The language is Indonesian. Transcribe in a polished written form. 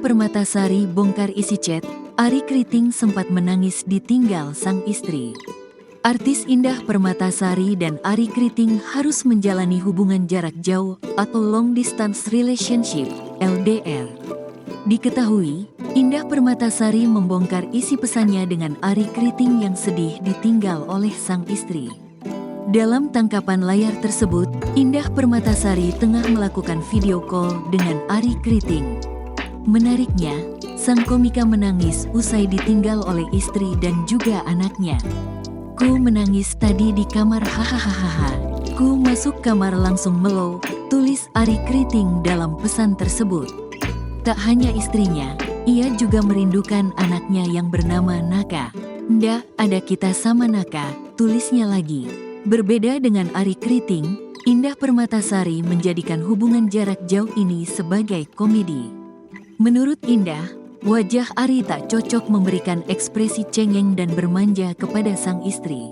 Permatasari bongkar isi chat, Arie Kriting sempat menangis ditinggal sang istri. Artis Indah Permatasari dan Arie Kriting harus menjalani hubungan jarak jauh atau long distance relationship (LDR). Diketahui, Indah Permatasari membongkar isi pesannya dengan Arie Kriting yang sedih ditinggal oleh sang istri. Dalam tangkapan layar tersebut, Indah Permatasari tengah melakukan video call dengan Arie Kriting. Menariknya, sang komika menangis usai ditinggal oleh istri dan juga anaknya. "Ku menangis tadi di kamar, hahaha. Ku masuk kamar langsung melow," tulis Arie Kriting dalam pesan tersebut. Tak hanya istrinya, ia juga merindukan anaknya yang bernama Naka. "Ndak ada kita sama Naka," tulisnya lagi. Berbeda dengan Arie Kriting, Indah Permatasari menjadikan hubungan jarak jauh ini sebagai komedi. Menurut Indah, wajah Arie tak cocok memberikan ekspresi cengeng dan bermanja kepada sang istri.